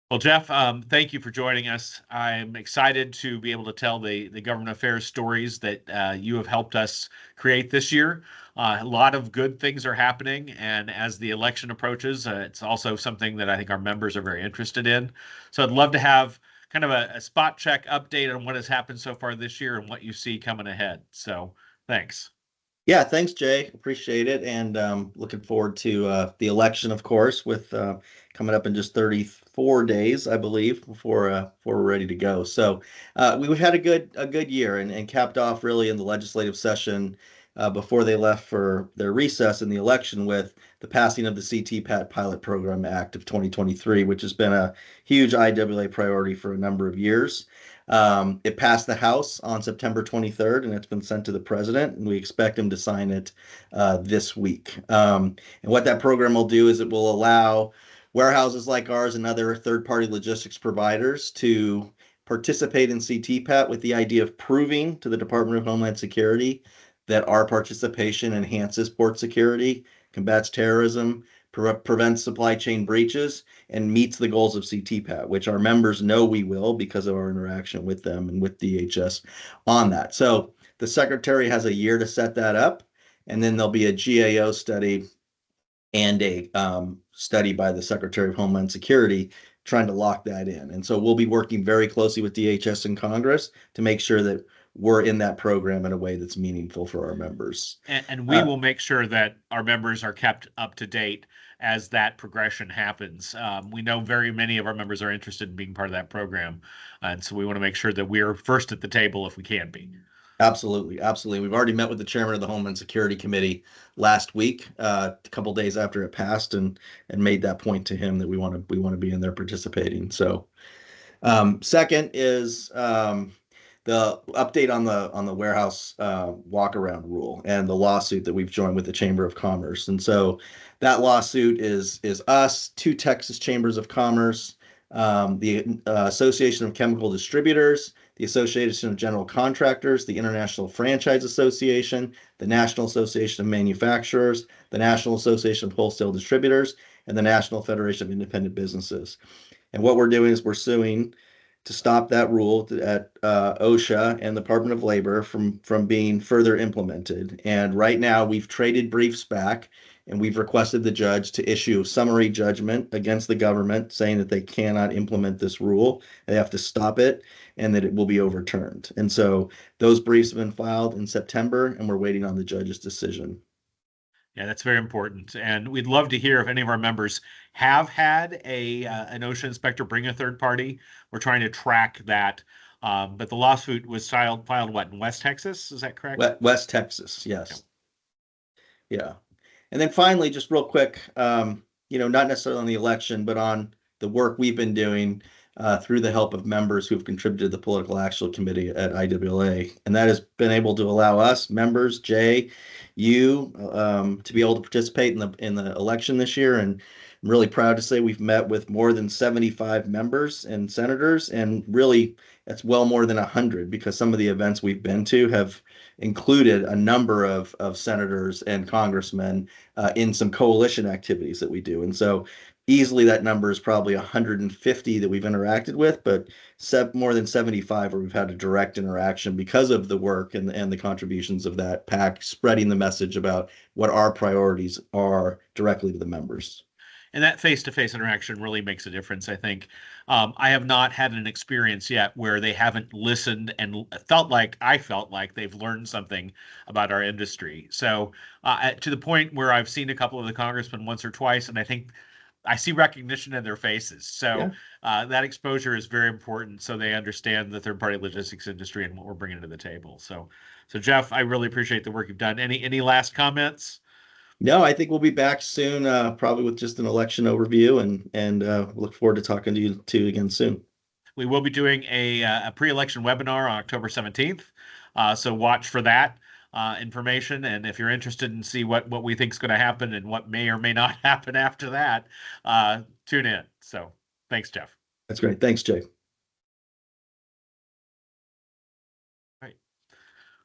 Well, Jeff, thank you for joining us. I'm excited to be able to tell the government affairs stories that you have helped us create this year. A lot of good things are happening, and as the election approaches, it's also something that I think our members are very interested in. So I'd love to have kind of a spot check update on what has happened so far this year and what you see coming ahead. So thanks. Yeah, thanks, Jay. Appreciate it, and looking forward to the election, of course, with coming up in just 34 days, I believe, before we're ready to go. So we've had a good year, and capped off really in the legislative session before they left for their recess in the election with the passing of the CTPAT Pilot Program Act of 2023, which has been a huge IWLA priority for a number of years. It passed the House on September 23rd, and it's been sent to the president, and we expect him to sign it this week. And what that program will do is it will allow warehouses like ours and other third-party logistics providers to participate in CTPAT with the idea of proving to the Department of Homeland Security that our participation enhances port security, combats terrorism, prevents supply chain breaches, and meets the goals of CTPAT, which our members know we will because of our interaction with them and with DHS on that. So the secretary has a year to set that up, and then there'll be a GAO study and a study by the Secretary of Homeland Security trying to lock that in. And so we'll be working very closely with DHS and Congress to make sure that we're in that program in a way that's meaningful for our members. And we will make sure that our members are kept up to date as that progression happens. We know very many of our members are interested in being part of that program. And so we want to make sure that we are first at the table if we can be. Absolutely, absolutely. We've already met with the chairman of the Homeland Security Committee last week, a couple days after it passed, and made that point to him that we want to be in there participating. So, second is the update on the warehouse walk around rule and the lawsuit that we've joined with the Chamber of Commerce. And so that lawsuit is us, two Texas chambers of commerce, the Association of Chemical Distributors, the Association of General Contractors, the International Franchise Association, the National Association of Manufacturers, the National Association of Wholesale Distributors, and the National Federation of Independent Businesses. And what we're doing is we're suing to stop that rule at OSHA and the Department of Labor from being further implemented. And right now we've traded briefs back, and we've requested the judge to issue a summary judgment against the government saying that they cannot implement this rule. They have to stop it and that it will be overturned. And so those briefs have been filed in September, and we're waiting on the judge's decision. Yeah, that's very important. And we'd love to hear if any of our members have had an OSHA inspector bring a third party. We're trying to track that. But the lawsuit was filed what, in West Texas? Is that correct? West Texas, yes. Yeah. And then finally, just real quick, not necessarily on the election, but on the work we've been doing through the help of members who've contributed to the Political Action Committee at IWLA. And that has been able to allow us, members, Jay, you, to be able to participate in the election this year. And I'm really proud to say we've met with more than 75 members and senators, and really that's well more than 100 because some of the events we've been to have included a number of senators and congressmen in some coalition activities that we do. And so easily that number is probably 150 that we've interacted with, but more than 75 where we've had a direct interaction because of the work and the contributions of that PAC, spreading the message about what our priorities are directly to the members. And that face-to-face interaction really makes a difference, I think. I have not had an experience yet where they haven't listened and I felt like they've learned something about our industry. So to the point where I've seen a couple of the congressmen once or twice, and I think I see recognition in their faces. So that exposure is very important so they understand the third-party logistics industry and what we're bringing to the table. So Jeff, I really appreciate the work you've done. Any last comments? No, I think we'll be back soon, probably with just an election overview, and look forward to talking to you again soon. We will be doing a pre-election webinar on October 17th. So watch for that information. And if you're interested in see what we think is going to happen and what may or may not happen after that, tune in. So thanks, Jeff. That's great. Thanks, Jay.